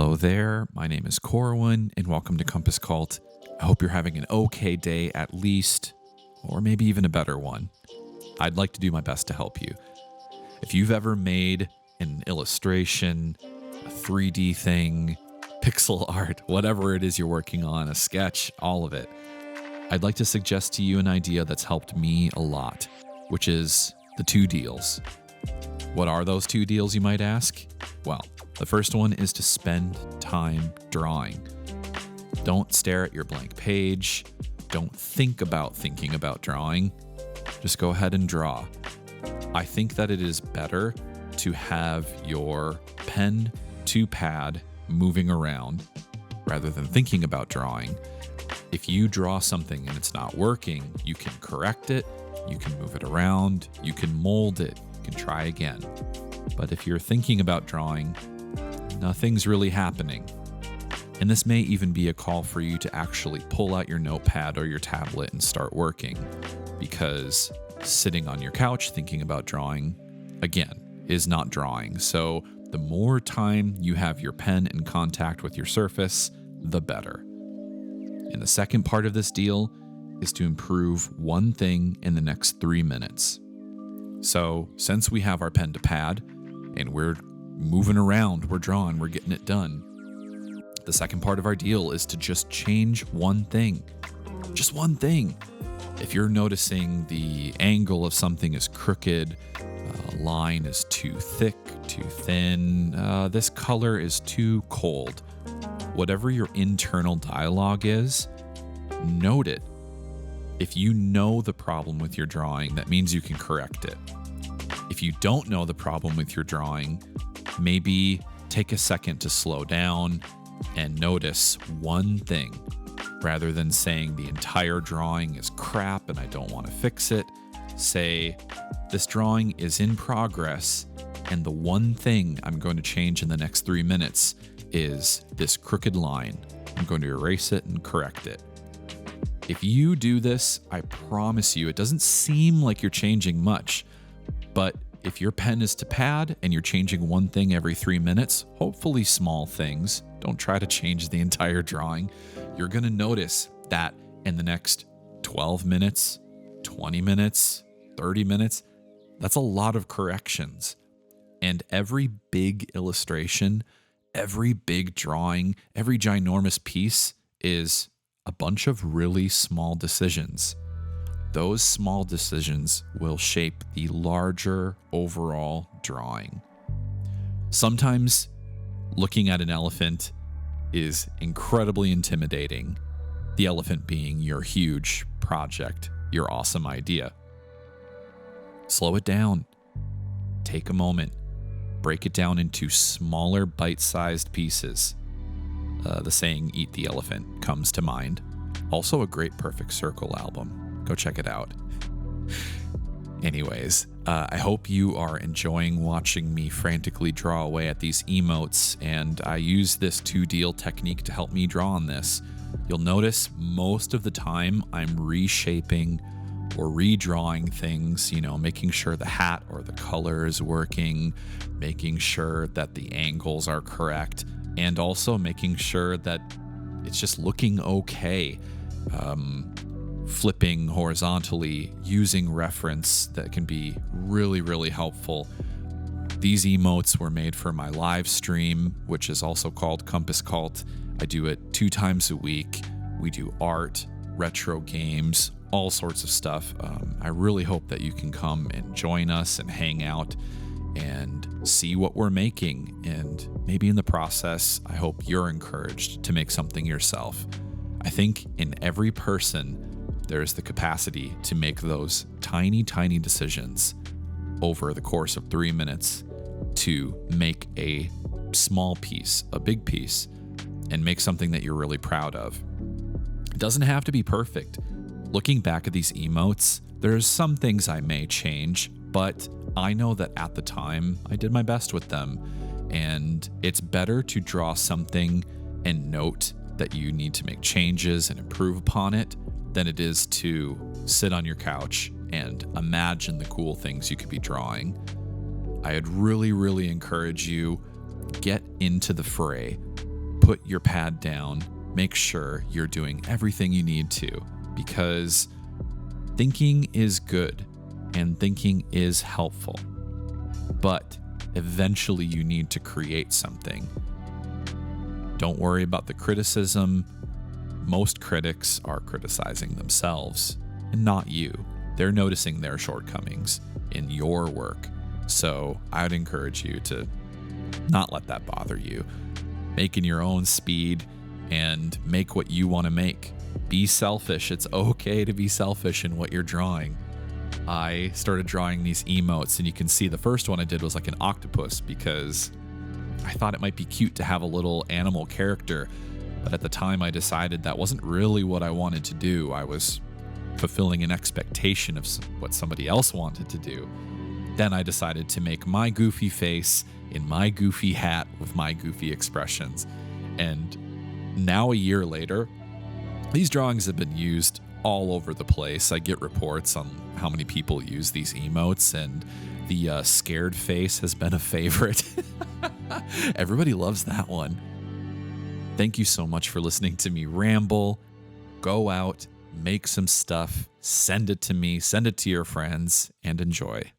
Hello there, my name is Corwin, and welcome to Compass Cult. I hope you're having an okay day at least, or maybe even a better one. I'd like to do my best to help you. If you've ever made an illustration, a 3D thing, pixel art, whatever it is you're working on, a sketch, all of it, I'd like to suggest to you an idea that's helped me a lot, which is the 2 deals. What are those 2 deals, you might ask? Well, the first one is to spend time drawing. Don't stare at your blank page. Don't think about thinking about drawing. Just go ahead and draw. I think that it is better to have your pen to pad moving around rather than thinking about drawing. If you draw something and it's not working, you can correct it, you can move it around, you can mold it, you can try again. But if you're thinking about drawing, nothing's really happening. And this may even be a call for you to actually pull out your notepad or your tablet and start working, because sitting on your couch thinking about drawing, again, is not drawing. So the more time you have your pen in contact with your surface, the better. And the second part of this deal is to improve one thing in the next 3 minutes. So since we have our pen to pad and we're moving around, we're drawing, we're getting it done, the second part of our deal is to just change one thing. Just one thing. If you're noticing the angle of something is crooked, a line is too thick, too thin, this color is too cold, whatever your internal dialogue is, note it. If you know the problem with your drawing, that means you can correct it. If you don't know the problem with your drawing, maybe take a second to slow down and notice one thing. Rather than saying the entire drawing is crap and I don't want to fix it, say, this drawing is in progress and the one thing I'm going to change in the next 3 minutes is this crooked line. I'm going to erase it and correct it. If you do this, I promise you, it doesn't seem like you're changing much, but if your pen is to pad and you're changing one thing every 3 minutes, hopefully small things, don't try to change the entire drawing, you're going to notice that in the next 12 minutes, 20 minutes, 30 minutes, that's a lot of corrections. And every big illustration, every big drawing, every ginormous piece is a bunch of really small decisions. Those small decisions will shape the larger overall drawing. Sometimes looking at an elephant is incredibly intimidating. The elephant being your huge project, your awesome idea. Slow it down. Take a moment. Break it down into smaller bite-sized pieces. The saying, eat the elephant, comes to mind. Also a great Perfect Circle album. Go check it out. Anyways, I hope you are enjoying watching me frantically draw away at these emotes, and I use this 2 deal technique to help me draw on this. You'll notice most of the time I'm reshaping or redrawing things, making sure the hat or the color is working, making sure that the angles are correct, and also making sure that it's just looking okay. Flipping horizontally, using reference that can be really, really helpful. These emotes were made for my live stream, which is also called Compass Cult. I do it 2 times a week. We do art, retro games, all sorts of stuff. I really hope that you can come and join us and hang out and see what we're making. And maybe in the process, I hope you're encouraged to make something yourself. I think in every person, there's the capacity to make those tiny, tiny decisions over the course of 3 minutes to make a small piece, a big piece, and make something that you're really proud of. It doesn't have to be perfect. Looking back at these emotes, there's some things I may change, but I know that at the time I did my best with them, and it's better to draw something and note that you need to make changes and improve upon it than it is to sit on your couch and imagine the cool things you could be drawing. I'd really, really encourage you, get into the fray. put your pad down, make sure you're doing everything you need to, because thinking is good and thinking is helpful. But eventually you need to create something. Don't worry about the criticism. Most critics are criticizing themselves and not you. They're noticing their shortcomings in your work. So I'd encourage you to not let that bother you. Make in your own speed and make what you want to make. Be selfish. It's okay to be selfish in what you're drawing. I started drawing these emotes, and you can see the first one I did was like an octopus because I thought it might be cute to have a little animal character. But at the time I decided that wasn't really what I wanted to do. I was fulfilling an expectation of what somebody else wanted to do. Then I decided to make my goofy face in my goofy hat with my goofy expressions. And now a year later, these drawings have been used all over the place. I get reports on how many people use these emotes, and the scared face has been a favorite. Everybody loves that one. Thank you so much for listening to me ramble. Go out, make some stuff, send it to me, send it to your friends, and enjoy.